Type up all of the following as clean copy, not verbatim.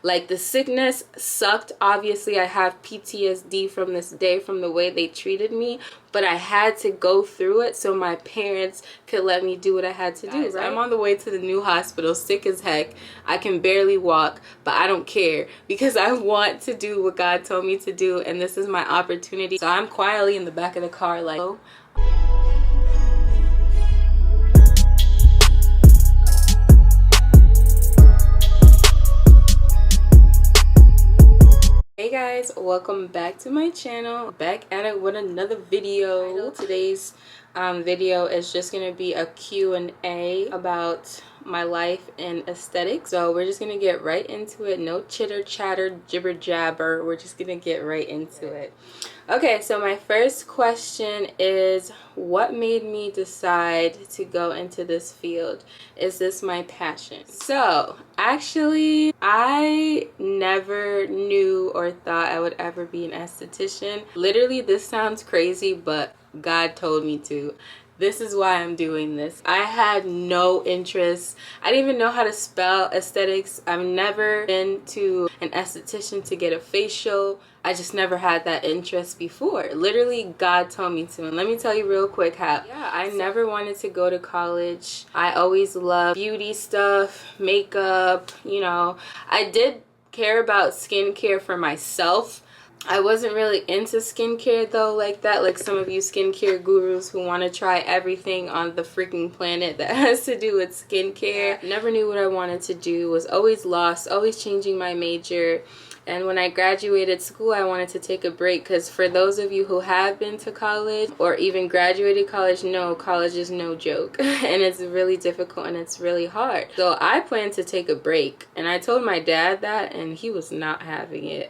Like, the sickness sucked. Obviously, I have PTSD from this day, from the way they treated me, but I had to go through it so my parents could let me do what I had to do, right? I'm on the way to the new hospital, sick as heck. I can barely walk, but I don't care because I want to do what God told me to do, and this is my opportunity. So I'm quietly in the back of the car like, oh. Hey guys, welcome back to my channel. Back at it with another video. Today's video is just gonna be a Q&A about my life in aesthetics. So we're just gonna get right into it. No chitter chatter, jibber jabber. We're just gonna get right into it. Okay, so my first question is, what made me decide to go into this field? Is this my passion? So actually, I never knew or thought I would ever be an esthetician. Literally, this sounds crazy, but God told me to. This is why I'm doing this. I had no interest. I didn't even know how to spell aesthetics. I've never been to an esthetician to get a facial. I just never had that interest before. Literally, God told me to. And let me tell you real quick how. Yeah, I never wanted to go to college. I always loved beauty stuff, makeup, you know. I did care about skincare for myself. I wasn't really into skincare though like that, like some of you skincare gurus who want to try everything on the freaking planet that has to do with skincare. Never knew what I wanted to do, was always lost, always changing my major. And when I graduated school, I wanted to take a break because for those of you who have been to college or even graduated college, no, college is no joke. And it's really difficult and it's really hard. So I planned to take a break. And I told my dad that and he was not having it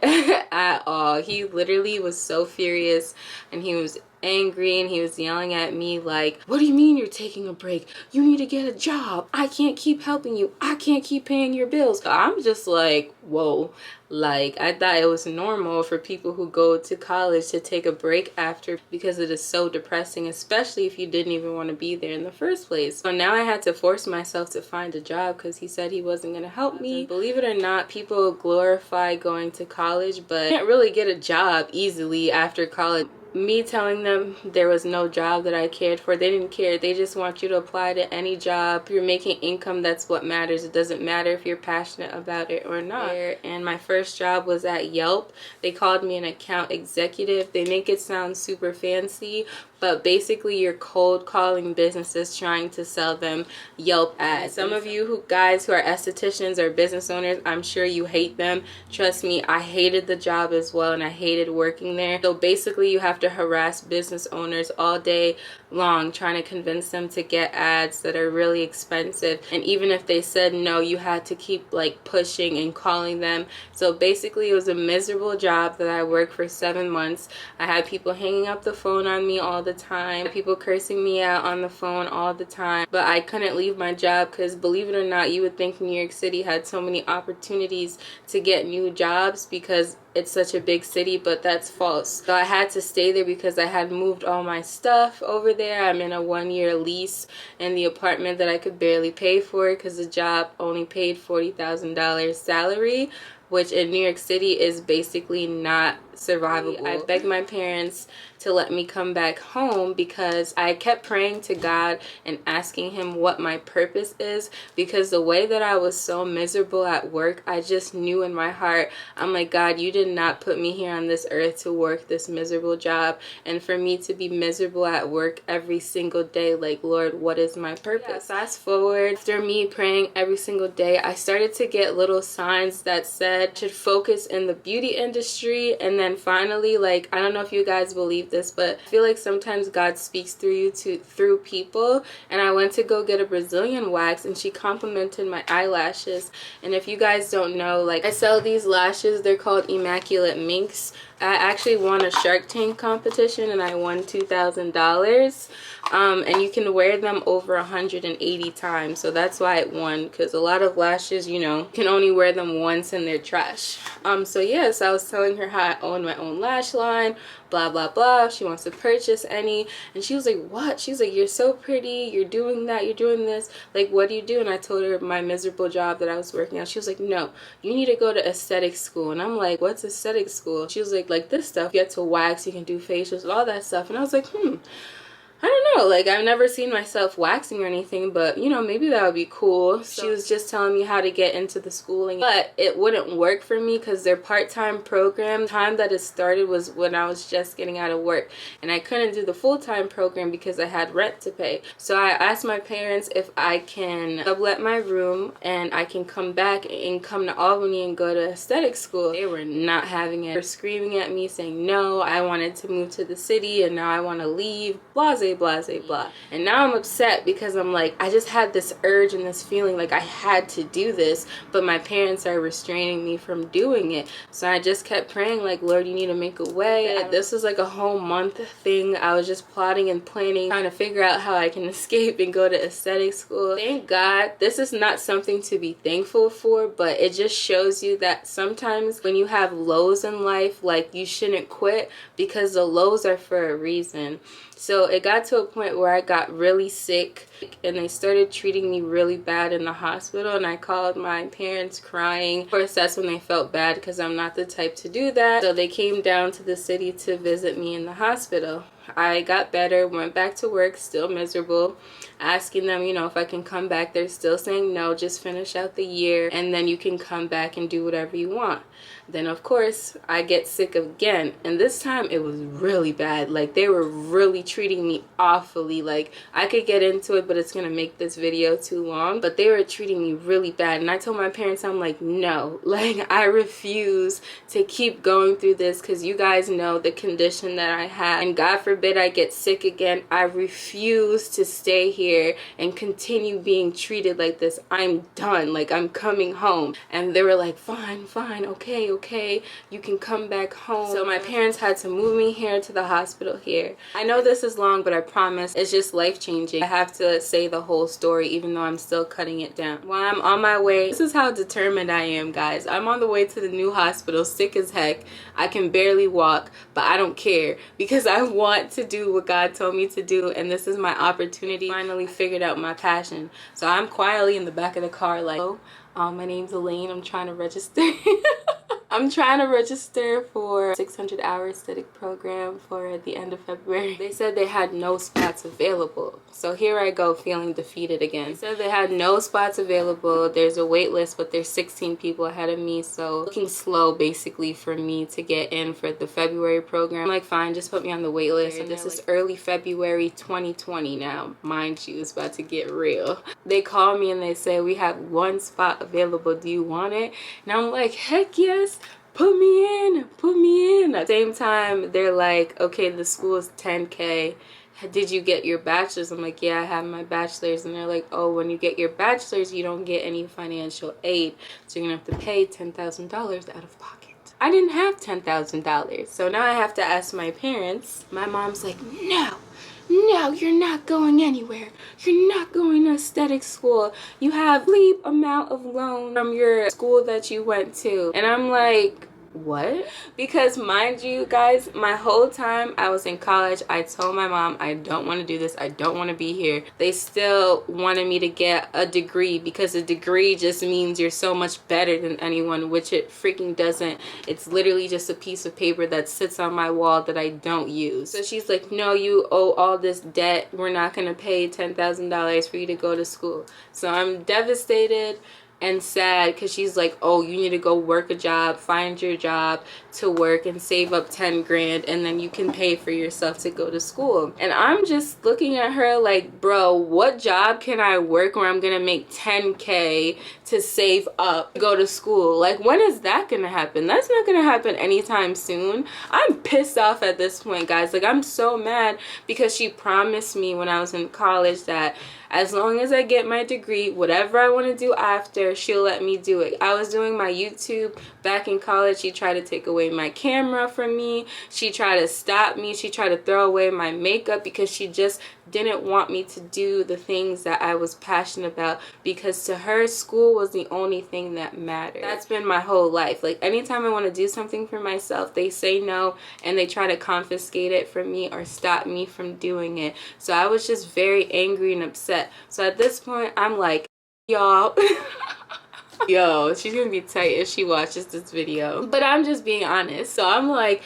at all. He literally was so furious and he was angry and he was yelling at me like, what do you mean you're taking a break? You need to get a job. I can't keep helping you. I can't keep paying your bills. I'm just like, whoa. Like, I thought it was normal for people who go to college to take a break after because it is so depressing, especially if you didn't even want to be there in the first place. So now I had to force myself to find a job because he said he wasn't going to help me. Believe it or not, people glorify going to college, but you can't really get a job easily after college. Me telling them there was no job that I cared for, they didn't care. They just want you to apply to any job. If you're making income, that's what matters. It doesn't matter if you're passionate about it or not. And my first job was at Yelp. They called me an account executive. They make it sound super fancy, but basically you're cold calling businesses trying to sell them Yelp ads. Some of you guys who are estheticians or business owners, I'm sure you hate them. Trust me, I hated the job as well and I hated working there. So basically you have to harass business owners all day long trying to convince them to get ads that are really expensive. And even if they said no, you had to keep like pushing and calling them. So basically it was a miserable job that I worked for 7 months. I had people hanging up the phone on me all the time, people cursing me out on the phone all the time, but I couldn't leave my job because believe it or not, you would think New York City had so many opportunities to get new jobs because it's such a big city, but that's false. So I had to stay there because I had moved all my stuff over there. I'm in a 1-year lease in the apartment that I could barely pay for because the job only paid $40,000 salary, which in New York City is basically not survivable. I begged my parents to let me come back home because I kept praying to God and asking him what my purpose is, because the way that I was so miserable at work, I just knew in my heart, I'm like, God, you did not put me here on this earth to work this miserable job and for me to be miserable at work every single day. Like, Lord, what is my purpose? Yeah, fast forward, after me praying every single day, I started to get little signs that said I should focus in the beauty industry. And then finally, like, I don't know if you guys believe this, but I feel like sometimes God speaks through you through people. And I went to go get a Brazilian wax and she complimented my eyelashes. And if you guys don't know, like, I sell these lashes, they're called Immaculate Minks. I actually won a Shark Tank competition and I won $2,000. And you can wear them over 180 times. So that's why it won, because a lot of lashes, you know, you can only wear them once and they're trash. So yes, I was telling her how I own my own lash line, blah blah blah. She wants to purchase any, and she was like, what? She's like, you're so pretty, you're doing that, you're doing this, like what do you do? And I told her my miserable job that I was working at. She was like, no, you need to go to aesthetic school. And I'm like, what's aesthetic school? She was like this stuff, you get to wax, you can do facials, all that stuff. And I was like, I don't know, like I've never seen myself waxing or anything, but you know, maybe that would be cool. So, she was just telling me how to get into the schooling, but it wouldn't work for me because their part-time program, time that it started was when I was just getting out of work, and I couldn't do the full-time program because I had rent to pay. So I asked my parents if I can sublet my room and I can come back and come to Albany and go to aesthetic school. They were not having it. They were screaming at me saying no, I wanted to move to the city and now I want to leave, blase blah blah. And now I'm upset because I'm like, I just had this urge and this feeling like I had to do this, but my parents are restraining me from doing it. So I just kept praying like, Lord, you need to make a way. This was like a whole month thing. I was just plotting and planning, trying to figure out how I can escape and go to aesthetic school. Thank God. This is not something to be thankful for, but it just shows you that sometimes when you have lows in life, like you shouldn't quit because the lows are for a reason. So it got to a point where I got really sick and they started treating me really bad in the hospital, and I called my parents crying. Of course, that's when they felt bad because I'm not the type to do that. So they came down to the city to visit me in the hospital. I got better, went back to work, still miserable, asking them, you know, if I can come back. They're still saying no, just finish out the year and then you can come back and do whatever you want. Then of course I get sick again, and this time it was really bad. Like they were really treating me awfully. Like I could get into it, but it's gonna make this video too long, but they were treating me really bad. And I told my parents, I'm like, no, like I refuse to keep going through this because you guys know the condition that I have, and God forbid I get sick again. I refuse to stay here and continue being treated like this. I'm done. Like I'm coming home. And they were like, fine, okay, you can come back home. So my parents had to move me here to the hospital here. I know this is long, but I promise it's just life-changing. I have to say the whole story even though I'm still cutting it down. While I'm on my way, this is how determined I am, guys. I'm on the way to the new hospital, sick as heck. I can barely walk, but I don't care because I want to do what God told me to do, and this is my opportunity. I finally figured out my passion. So I'm quietly in the back of the car like, oh, my name's Elaine. I'm trying to register. I'm trying to register for 600-hour aesthetic program for the end of February. They said they had no spots available. So here I go feeling defeated again. They said they had no spots available. There's a wait list, but there's 16 people ahead of me. So looking slow basically for me to get in for the February program. I'm like, fine, just put me on the wait list. So this is early February 2020 now. Mind you, it's about to get real. They call me and they say, we have one spot available. Do you want it? And I'm like, heck yes. Put me in. At the same time, they're like, okay, the school is $10K. Did you get your bachelor's? I'm like, yeah, I have my bachelor's. And they're like, oh, when you get your bachelor's, you don't get any financial aid. So you're gonna have to pay $10,000 out of pocket. I didn't have $10,000. So now I have to ask my parents. My mom's like, no, you're not going anywhere. You're not going to aesthetic school. You have leap amount of loan from your school that you went to. And I'm like, what? Because mind you guys, my whole time I was in college, I told my mom I don't want to do this, I don't want to be here. They still wanted me to get a degree because a degree just means you're so much better than anyone, which it freaking doesn't. It's literally just a piece of paper that sits on my wall that I don't use. So she's like, no, you owe all this debt, we're not going to pay $10,000 for you to go to school. So I'm devastated and sad because she's like, oh, you need to go work a job, find your job to work and save up 10 grand and then you can pay for yourself to go to school. And I'm just looking at her like, bro, what job can I work where I'm gonna make 10K to save up to go to school? Like, when is that gonna happen? That's not gonna happen anytime soon. I'm pissed off at this point, guys. Like, I'm so mad because she promised me when I was in college that as long as I get my degree, whatever I want to do after, sure she'll let me do it. I was doing my YouTube back in college. She tried to take away my camera from me. She tried to stop me. She tried to throw away my makeup because she just didn't want me to do the things that I was passionate about, because to her, school was the only thing that mattered. That's been my whole life. Like, anytime I want to do something for myself, they say no and they try to confiscate it from me or stop me from doing it. So I was just very angry and upset. So at this point, I'm like, y'all, yo, she's gonna be tight if she watches this video, but I'm just being honest. So I'm like,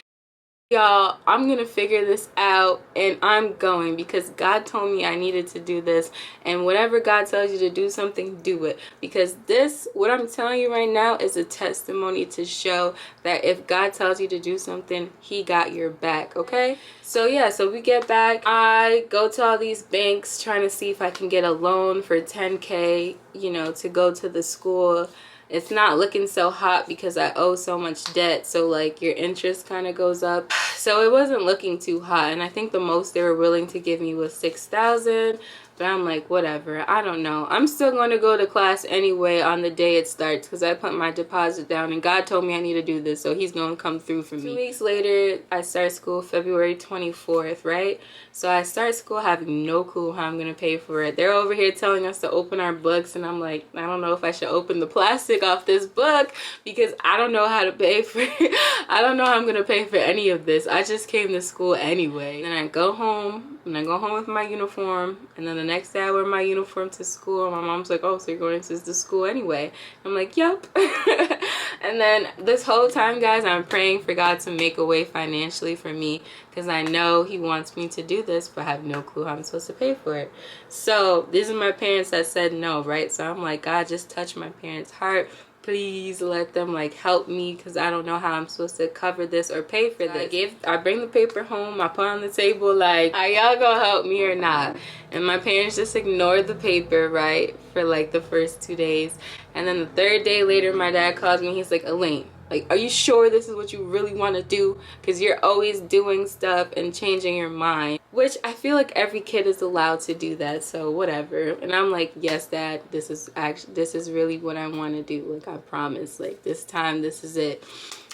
y'all, I'm gonna figure this out, and I'm going, because God told me I needed to do this, and whatever God tells you to do something, do it, because this, what I'm telling you right now, is a testimony to show that if God tells you to do something, he got your back. Okay, so yeah, so we get back. I go to all these banks trying to see if I can get a loan for 10K, you know, to go to the school. It's not looking so hot because I owe so much debt, so like your interest kind of goes up. So it wasn't looking too hot, and I think the most they were willing to give me was $6,000. But I'm like, whatever, I don't know. I'm still going to go to class anyway on the day it starts, because I put my deposit down and God told me I need to do this, so he's going to come through for me. 2 weeks later, I start school February 24th, right? So I start school having no clue how I'm going to pay for it. They're over here telling us to open our books, and I'm like, I don't know if I should open the plastic off this book, because I don't know how to pay for it. I don't know how I'm going to pay for any of this. I just came to school anyway. Then I go home, and I go home with my uniform, and then the next day I wear my uniform to school. My mom's like, oh, so you're going to the school anyway? I'm like, yep. And then this whole time, guys, I'm praying for God to make a way financially for me, because I know he wants me to do this, but I have no clue how I'm supposed to pay for it. So these are my parents that said no, right? So I'm like, God, just touch my parents' heart. Please let them like help me, because I don't know how I'm supposed to cover this or pay for this. I bring the paper home, I put on the table like, are y'all gonna help me or not? And my parents just ignored the paper, right, for like the first 2 days. And then the third day later, my dad calls me. He's like, Elaine, like, are you sure this is what you really want to do? Because you're always doing stuff and changing your mind. Which I feel like every kid is allowed to do that, so whatever. And I'm like, yes, Dad, this is really what I want to do. Like, I promise, like, this time, this is it.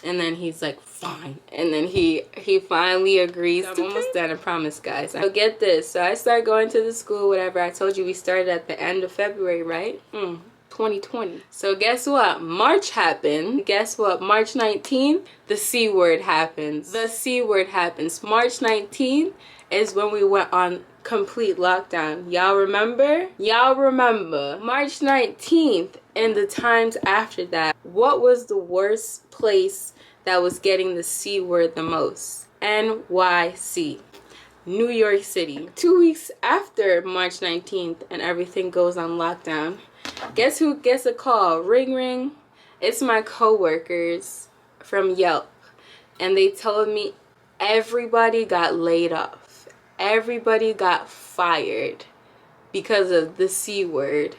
And then he's like, fine. And then he finally agrees. I'm almost done, I promise, guys. So get this. So I start going to the school, whatever. I told you we started at the end of February, right? 2020. So guess what? March happened. Guess what? March 19th, the C word happens. The C word happens. March 19th is when we went on complete lockdown. Y'all remember? Y'all remember. March 19th and the times after that. What was the worst place that was getting the C word the most? NYC. New York City. 2 weeks after March 19th and everything goes on lockdown, guess who gets a call? Ring ring. It's my coworkers from Yelp, and they told me everybody got laid off. Everybody got fired because of the C word.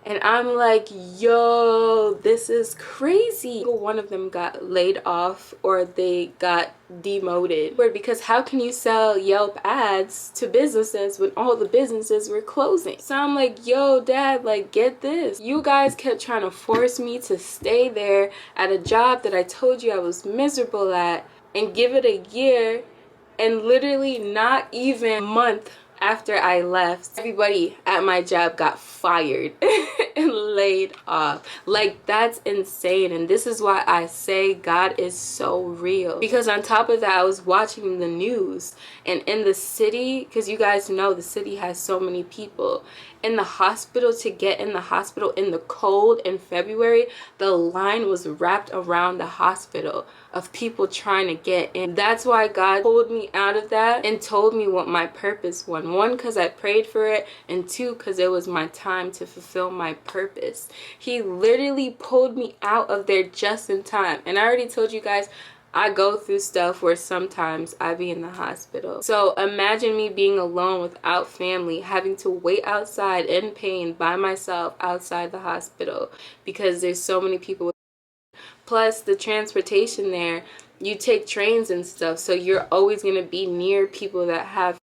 And I'm like, yo, this is crazy. One of them got laid off or they got demoted. Because how can you sell Yelp ads to businesses when all the businesses were closing? So I'm like, yo, Dad, like, get this. You guys kept trying to force me to stay there at a job that I told you I was miserable at, and give it a year, and literally not even a month after I left, everybody at my job got fired and laid off. Like, that's insane. And this is why I say God is so real. Because on top of that, I was watching the news, and in the city, because you guys know the city has so many people, in the hospital, to get in the hospital in the cold in February, the line was wrapped around the hospital of people trying to get in. That's why God pulled me out of that and told me what my purpose was. One, because I prayed for it, and two, because it was my time to fulfill my purpose. He literally pulled me out of there just in time. And I already told you guys, I go through stuff where sometimes I be in the hospital. So imagine me being alone without family, having to wait outside in pain by myself outside the hospital because there's so many people. Plus the transportation there, you take trains and stuff, so you're always going to be near people that have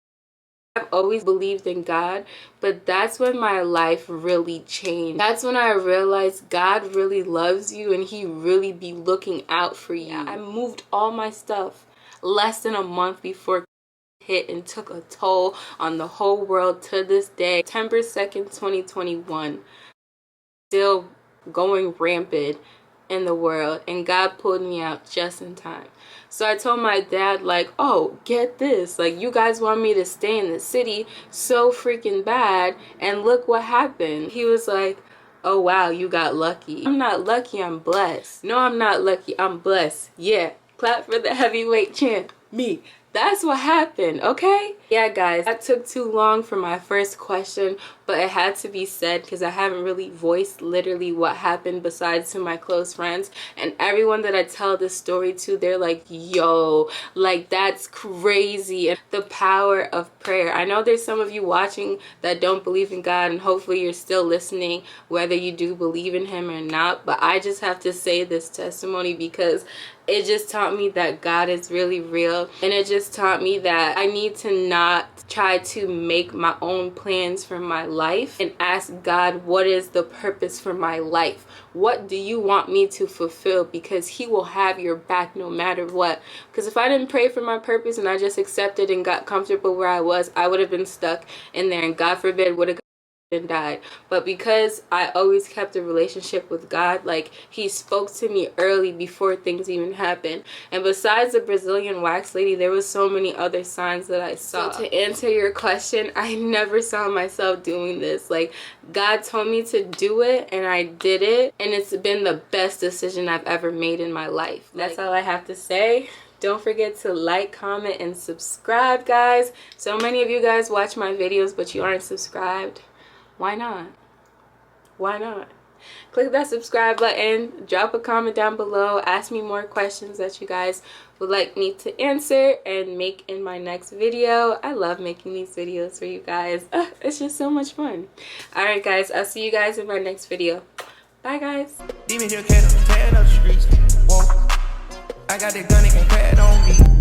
always believed in God, but that's when my life really changed. That's when I realized God really loves you and he really be looking out for you. I moved all my stuff less than a month before hit and took a toll on the whole world to this day. September 2nd, 2021. Still going rampant in the world, and God pulled me out just in time. So I told my dad, like, oh, get this, like, you guys want me to stay in the city so freaking bad, and look what happened. He was like, oh wow, you got lucky. I'm not lucky, I'm blessed. No, I'm not lucky, I'm blessed. Yeah, clap for the heavyweight champ, me. That's what happened, okay? Yeah, guys, that took too long for my first question, but it had to be said because I haven't really voiced literally what happened besides to my close friends. And everyone that I tell this story to, they're like, yo, like, that's crazy. And the power of prayer. I know there's some of you watching that don't believe in God, and hopefully you're still listening, whether you do believe in him or not. But I just have to say this testimony because it just taught me that God is really real, and it just taught me that I need to not try to make my own plans for my life and ask God, what is the purpose for my life? What do you want me to fulfill? Because he will have your back no matter what. Because if I didn't pray for my purpose and I just accepted and got comfortable where I was, I would have been stuck in there, and God forbid would have and died. But because I always kept a relationship with God, like, he spoke to me early before things even happened. And besides the Brazilian wax lady, there was so many other signs that I saw. So to answer your question, I never saw myself doing this. Like, God told me to do it and I did it, and it's been the best decision I've ever made in my life. That's all I have to say. Don't forget to like, comment, and subscribe, guys. So many of you guys watch my videos but you aren't subscribed. Why not? Why not? Click that subscribe button, drop a comment down below, ask me more questions that you guys would like me to answer and make in my next video. I love making these videos for you guys. It's just so much fun. Alright guys, I'll see you guys in my next video. Bye guys. I got that gun, it can crack on me.